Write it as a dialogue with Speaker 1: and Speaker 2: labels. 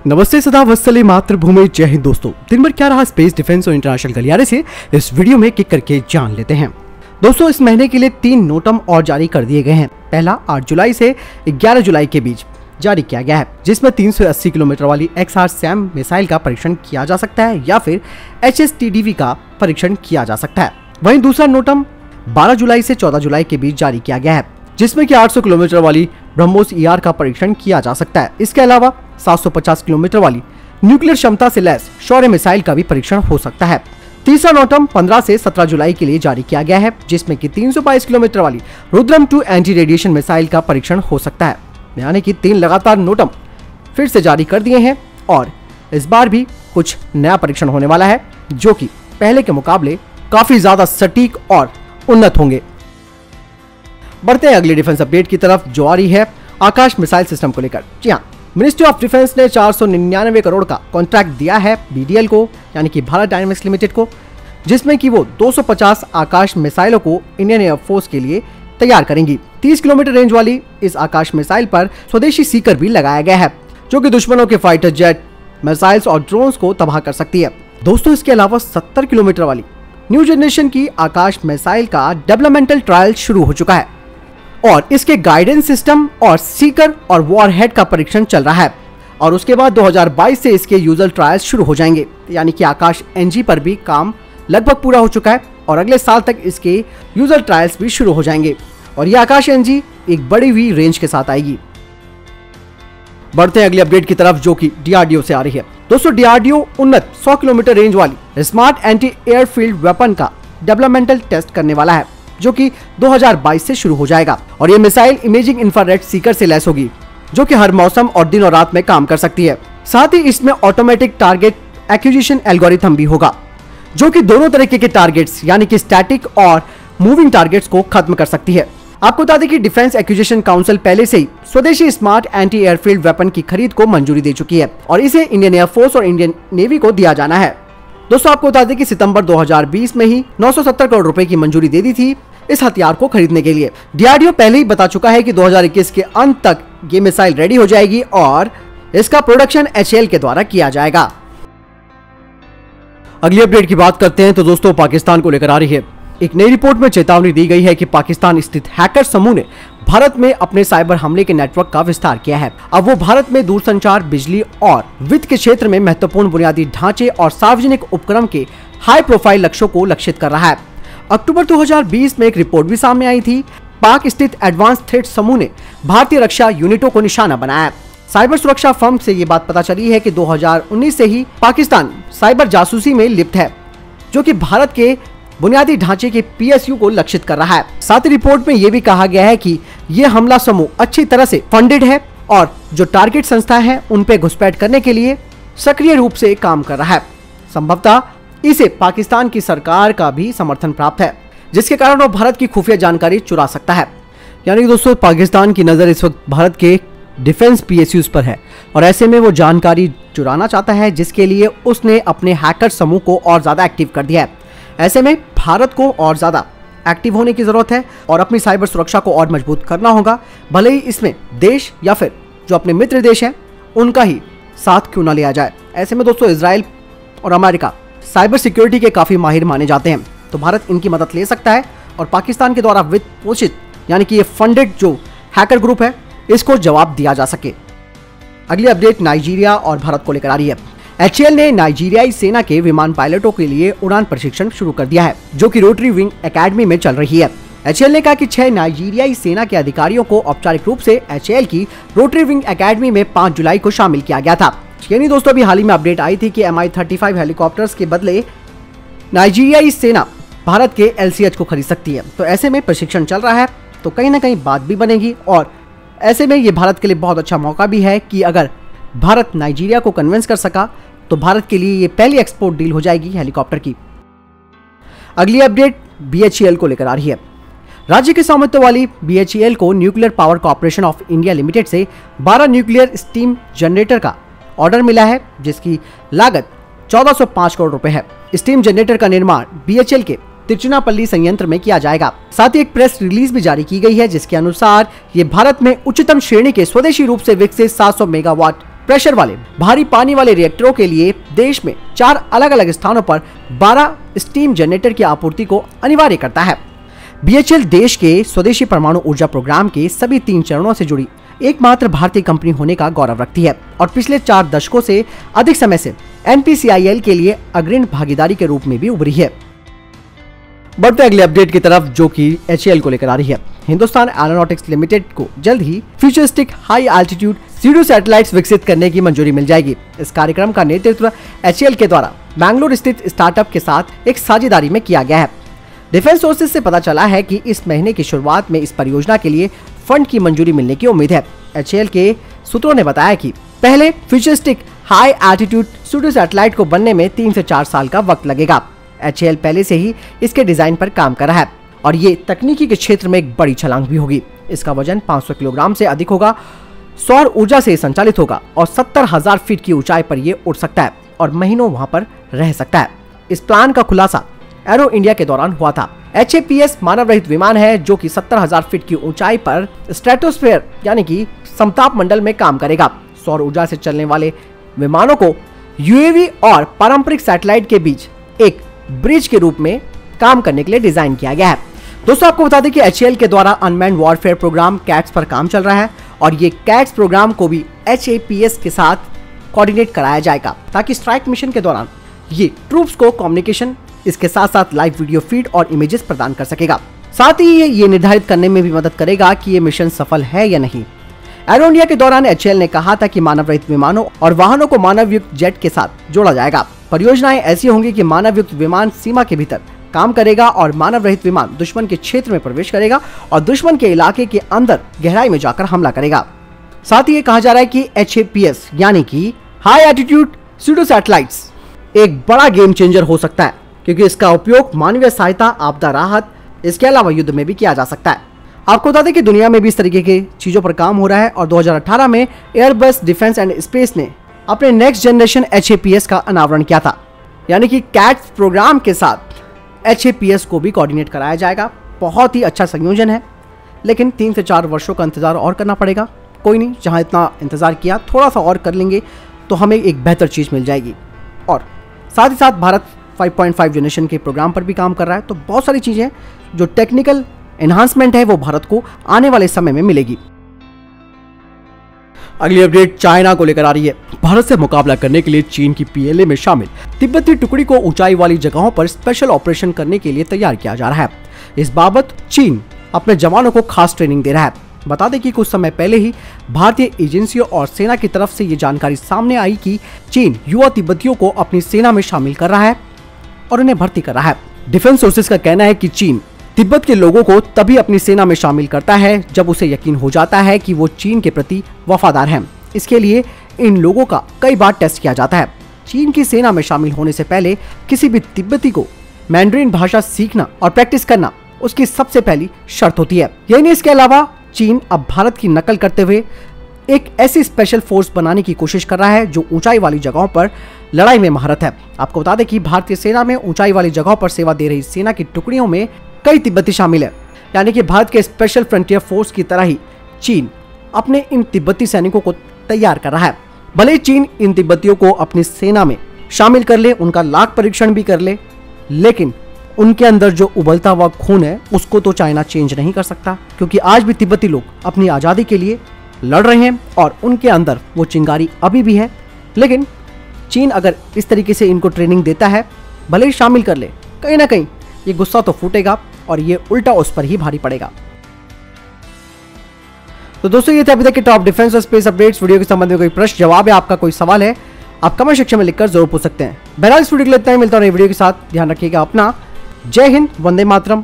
Speaker 1: नमस्ते, सदा वत्सले मातृभूमि, जय हिंद। दोस्तों, दिन भर क्या रहा स्पेस, डिफेंस और इंटरनेशनल गलियारे से इस वीडियो में किक करके जान लेते हैं। दोस्तों, इस महीने के लिए 3 नोटम और जारी कर दिए गए हैं। पहला 8 जुलाई से 11 जुलाई के बीच जारी किया गया है, जिसमें 380 किलोमीटर वाली XR-SAM मिसाइल का परीक्षण किया जा सकता है या फिर HSTDV का परीक्षण किया जा सकता है। वहीं दूसरा नोटम 12 जुलाई से 14 जुलाई के बीच जारी किया गया है, जिसमें कि 800 किलोमीटर वाली ब्रह्मोस ER का परीक्षण किया जा सकता है। इसके अलावा 750 किलोमीटर वाली न्यूक्लियर क्षमता से लैस शौर्य मिसाइल का भी परीक्षण हो सकता है। तीसरा नोटम 15 से 17 जुलाई के लिए जारी किया गया है, जिसमें कि 322 किलोमीटर वाली रुद्रम 2 एंटी रेडिएशन मिसाइल का परीक्षण हो सकता है। यानी कि 3 लगातार नोटम फिर से जारी कर दिए हैं और इस बार भी कुछ नया परीक्षण होने वाला है, जो कि पहले के मुकाबले काफी ज्यादा सटीक और उन्नत होंगे। बढ़ते हैं अगली डिफेंस अपडेट की तरफ, जो आ रही है आकाश मिसाइल सिस्टम को लेकर। जी हाँ, मिनिस्ट्री ऑफ डिफेंस ने 499 करोड़ का कॉन्ट्रैक्ट दिया है BDL को, यानी कि भारत डायनामिक्स लिमिटेड को, जिसमें कि वो 250 आकाश मिसाइलों को इंडियन एयरफोर्स के लिए तैयार करेंगी। 30 किलोमीटर रेंज वाली इस आकाश मिसाइल पर स्वदेशी सीकर भी लगाया गया है, जो कि दुश्मनों के फाइटर जेट, मिसाइल्स और ड्रोन्स को तबाह कर सकती है। दोस्तों, इसके अलावा 70 किलोमीटर वाली न्यू जनरेशन की आकाश मिसाइल का डेवलपमेंटल ट्रायल शुरू हो चुका है और इसके गाइडेंस सिस्टम और सीकर और वॉरहेड का परीक्षण चल रहा है। और उसके बाद 2022 से इसके यूजर ट्रायल्स शुरू हो जाएंगे, यानी कि आकाश NG पर भी काम लगभग पूरा हो चुका है और अगले साल तक इसके यूजर ट्रायल्स भी शुरू हो जाएंगे और ये आकाश NG एक बड़ी हुई रेंज के साथ आएगी। बढ़ते हैं अगली अपडेट की तरफ, जो कि DRDO से आ रही है। दोस्तों, DRDO उन्नत 100 किलोमीटर रेंज वाली स्मार्ट एंटी एयरफील्ड वेपन का डेवलपमेंटल टेस्ट करने वाला है, जो कि 2022 से शुरू हो जाएगा और ये मिसाइल इमेजिंग इंफ्रारेड सीकर से लैस होगी, जो कि हर मौसम और दिन और रात में काम कर सकती है। साथ ही इसमें ऑटोमेटिक टारगेट एक्विजिशन एल्गोरिथम भी होगा, जो कि दोनों तरीके के टारगेट्स यानी कि स्टैटिक और मूविंग टारगेट्स को खत्म कर सकती है। आपको बता दें कि डिफेंस एक्विजिशन काउंसिल पहले से ही स्वदेशी स्मार्ट एंटी एयरफील्ड वेपन की खरीद को मंजूरी दे चुकी है और इसे इंडियन एयरफोर्स और इंडियन नेवी को दिया जाना है। दोस्तों, आपको बता दें कि सितंबर 2020 में ही 970 करोड़ रुपए की मंजूरी दे दी थी इस हथियार को खरीदने के लिए। DRDO पहले ही बता चुका है कि 2021 के अंत तक ये मिसाइल रेडी हो जाएगी और इसका प्रोडक्शन HAL के द्वारा किया जाएगा। अगली अपडेट की बात करते हैं तो दोस्तों, पाकिस्तान को लेकर आ रही है। एक नई रिपोर्ट में चेतावनी दी गई है कि पाकिस्तान स्थित हैकर समूह ने भारत में अपने साइबर हमले के नेटवर्क का विस्तार किया है। अब वो भारत में दूरसंचार, बिजली और वित्त के क्षेत्र में महत्वपूर्ण बुनियादी ढांचे और सार्वजनिक उपक्रम के हाई प्रोफाइल लक्ष्यों को लक्षित कर रहा है। अक्टूबर 2020 में एक रिपोर्ट भी सामने आई थी। पाक स्थित एडवांस थ्रेट समूह ने भारतीय रक्षा यूनिटों को निशाना बनाया। साइबर सुरक्षा फर्म से ये बात पता चली है कि 2019 से ही पाकिस्तान साइबर जासूसी में लिप्त है, जो कि भारत के बुनियादी ढांचे के PSU को लक्षित कर रहा है। साथ ही रिपोर्ट में ये भी कहा गया है कि ये हमला समूह अच्छी तरह से फंडेड है और जो टारगेट संस्था है उन पे घुसपैठ करने के लिए सक्रिय रूप से काम कर रहा है। संभवतः इसे पाकिस्तान की सरकार का भी समर्थन प्राप्त है, जिसके कारण वो भारत की खुफिया जानकारी चुरा सकता है। यानी दोस्तों, पाकिस्तान की नजर इस वक्त भारत के डिफेंस PSUs पर है और ऐसे में वो जानकारी चुराना चाहता है, जिसके लिए उसने अपने हैकर समूह को और ज्यादा एक्टिव कर दिया है। ऐसे में भारत को और ज्यादा एक्टिव होने की जरूरत है और अपनी साइबर सुरक्षा को और मजबूत करना होगा, भले ही इसमें देश या फिर जो अपने मित्र देश हैं उनका ही साथ क्यों ना लिया जाए। ऐसे में दोस्तों, इजराइल और अमेरिका साइबर सिक्योरिटी के काफी माहिर माने जाते हैं, तो भारत इनकी मदद ले सकता है और पाकिस्तान के द्वारा वित्त पोषित यानी कि ये फंडेड जो हैकर ग्रुप है इसको जवाब दिया जा सके। अगली अपडेट नाइजीरिया और भारत को लेकर आ रही है। HAL ने नाइजीरियाई सेना के विमान पायलटों के लिए उड़ान प्रशिक्षण शुरू कर दिया है, जो कि रोटरी विंग एकेडमी में चल रही है। HAL ने कहा कि 6 नाइजीरियाई सेना के अधिकारियों को औपचारिक रूप से HAL की रोटरी विंग एकेडमी में 5 जुलाई को शामिल किया गया था। यानी दोस्तों, अभी हाल ही में अपडेट आई थी कि Mi-35 हेलीकॉप्टर्स के बदले नाइजीरियाई सेना भारत के LCH को खरीद सकती है। तो ऐसे में प्रशिक्षण चल रहा है, तो कहीं ना कहीं बात भी बनेगी और ऐसे में ये भारत के लिए बहुत अच्छा मौका भी है कि अगर भारत नाइजीरिया को कन्विंस कर सका तो भारत के लिए ये पहली एक्सपोर्ट डील हो जाएगी हेलीकॉप्टर की। अगली अपडेट BHEL को लेकर आ रही है। राज्य के स्वामित्व वाली BHEL को nuclear power corporation of India limited से 12 न्यूक्लियर स्टीम जनरेटर का ऑर्डर मिला है, जिसकी लागत 1405 करोड़ रुपए है। स्टीम जनरेटर का निर्माण BHEL के तिरुचिरापल्ली संयंत्र में किया जाएगा। साथ ही एक प्रेस रिलीज भी जारी की गई है, जिसके अनुसार ये भारत में उच्चतम श्रेणी के स्वदेशी रूप से विकसित 700 मेगावाट प्रेशर वाले भारी पानी वाले रिएक्टरों के लिए देश में 4 अलग अलग स्थानों पर 12 स्टीम जनरेटर की आपूर्ति को अनिवार्य करता है। BHEL देश के स्वदेशी परमाणु ऊर्जा प्रोग्राम के सभी 3 चरणों से जुड़ी एकमात्र भारतीय कंपनी होने का गौरव रखती है और पिछले 4 दशकों से अधिक समय से NPCIL के लिए अग्रणी भागीदारी के रूप में भी उभरी है। बढ़ते अगले अपडेट की तरफ, जो कि HAL को लेकर आ रही है। हिंदुस्तान एरोनॉटिक्स लिमिटेड को जल्द ही futuristic high altitude pseudo satellites विकसित करने की मंजूरी मिल जाएगी। इस कार्यक्रम का नेतृत्व HAL के द्वारा बैंगलोर स्थित स्टार्टअप के साथ एक साझेदारी में किया गया है। डिफेंस सोर्सेज से पता चला है कि इस महीने की शुरुआत में इस परियोजना के लिए फंड की मंजूरी मिलने की उम्मीद है। HAL के सूत्रों ने बताया कि पहले futuristic high altitude pseudo satellite को बनने में 3 से 4 साल का वक्त लगेगा। HAL पहले से ही इसके डिजाइन पर काम कर रहा है और ये तकनीकी के क्षेत्र में एक बड़ी छलांग भी होगी। इसका वजन 500 किलोग्राम से अधिक होगा, सौर ऊर्जा से संचालित होगा और 70,000 फीट की ऊंचाई पर ये उड़ सकता है और महीनों वहां पर रह सकता है। इस प्लान का खुलासा एरो इंडिया के दौरान हुआ था। HAPS मानव रहित विमान है जो कि 70,000 फीट की ऊंचाई पर स्ट्रेटोस्फीयर यानी कि समताप मंडल में काम करेगा। सौर ऊर्जा से चलने वाले विमानों को UAV और पारंपरिक सैटेलाइट के बीच एक ब्रिज के रूप में काम करने के लिए डिजाइन किया गया है। दोस्तों, आपको बता दें कि HAL के द्वारा अनमैन्ड वॉरफेयर प्रोग्राम कैट्स पर काम चल रहा है और ये कैट्स प्रोग्राम को भी HAPS के साथ कोऑर्डिनेट कराया जाएगा ताकि स्ट्राइक मिशन के दौरान ये ट्रूप्स को कम्युनिकेशन, इसके साथ साथ लाइव वीडियो फीड और इमेजेस प्रदान कर सकेगा। साथ ही ये निर्धारित करने में भी मदद करेगा कि ये मिशन सफल है या नहीं। एरो इंडिया के दौरान HAL ने कहा था कि मानव रहित विमानों और वाहनों को मानव युक्त जेट के साथ जोड़ा जाएगा। परियोजनाएं ऐसी होंगी कि मानव युक्त विमान सीमा के भीतर काम करेगा और मानव रहित विमान दुश्मन के क्षेत्र में प्रवेश करेगा और दुश्मन के इलाके के अंदर गहराई में जाकर हमला करेगा। साथ ही ये कहा जा रहा है कि HAPS यानी कि हाई एल्टीट्यूड सीडो सैटेलाइट्स एक बड़ा गेम चेंजर हो सकता है क्योंकि इसका उपयोग मानवीय सहायता, आपदा राहत, इसके अलावा युद्ध में भी किया जा सकता है। आपको बता दें कि दुनिया में भी इस तरीके की चीजों पर काम हो रहा है और 2018 में एयरबस डिफेंस एंड स्पेस ने अपने नेक्स्ट जनरेशन HAPS का अनावरण किया था, यानी कि कैट्स प्रोग्राम के साथ HAPS को भी कोऑर्डिनेट कराया जाएगा। बहुत ही अच्छा संयोजन है, लेकिन 3 से 4 वर्षों का इंतजार और करना पड़ेगा। कोई नहीं, जहां इतना इंतजार किया थोड़ा सा और कर लेंगे तो हमें एक बेहतर चीज मिल जाएगी। और साथ ही साथ भारत 5.5 जनरेशन के प्रोग्राम पर भी काम कर रहा है, तो बहुत सारी चीजें जो टेक्निकल एनहांसमेंट है वो भारत को आने वाले समय में मिलेगी। अगली अपडेट चाइना को लेकर आ रही है। भारत से मुकाबला करने के लिए चीन की PLA में शामिल तिब्बती टुकड़ी को ऊंचाई वाली जगहों पर स्पेशल ऑपरेशन करने के लिए तैयार किया जा रहा है। इस बाबत चीन अपने जवानों को खास ट्रेनिंग दे रहा है। बता दें कि कुछ समय पहले ही भारतीय एजेंसियों और सेना की तरफ से ये जानकारी सामने आई कि चीन युवा तिब्बतियों को अपनी सेना में शामिल कर रहा है और उन्हें भर्ती कर रहा है। डिफेंस सोर्सेज का कहना है कि चीन तिब्बत के लोगों को तभी अपनी सेना में शामिल करता है जब उसे यकीन हो जाता है कि वो चीन के प्रति वफादार हैं। इसके लिए इन लोगों का कई बार टेस्ट किया जाता है। चीन की सेना में शामिल होने से पहले किसी भी तिब्बती को मैंड्रीन भाषा सीखना और प्रैक्टिस करना उसकी सबसे पहली शर्त होती है। यही नहीं, इसके अलावा चीन अब भारत की नकल करते हुए एक ऐसी स्पेशल फोर्स बनाने की कोशिश कर रहा है जो ऊंचाई वाली जगहों पर लड़ाई में महारत है। आपको बता दें कि भारतीय सेना में ऊंचाई वाली जगहों पर सेवा दे रही सेना की टुकड़ियों में कई तिब्बती शामिल है, यानी कि भारत के स्पेशल फ्रंटियर फोर्स की तरह ही चीन अपने इन तिब्बती सैनिकों को तैयार कर रहा है। भले चीन इन तिब्बतियों को अपनी सेना में शामिल कर ले, उनका लाख परीक्षण भी कर ले, लेकिन उनके अंदर जो उबलता हुआ खून है उसको तो चाइना चेंज नहीं कर सकता, क्योंकि आज भी तिब्बती लोग अपनी आज़ादी के लिए लड़ रहे हैं और उनके अंदर वो चिंगारी अभी भी है। लेकिन चीन अगर इस तरीके से इनको ट्रेनिंग देता है, भले ही शामिल कर ले, कहीं ना कहीं ये गुस्सा तो फूटेगा और ये उल्टा उस पर ही भारी पड़ेगा। तो दोस्तों, ये थे अभी तक के टॉप डिफेंस और स्पेस अपडेट्स। वीडियो के संबंध में कोई प्रश्न जवाब है, आपका कोई सवाल है, आप कमेंट सेक्शन में लिखकर जरूर पूछ सकते हैं। बहरहाल इस वीडियो के लिए इतना ही, मिलता है नई वीडियो के साथ। ध्यान रखिएगा अपना। जय हिंद, वंदे मातरम।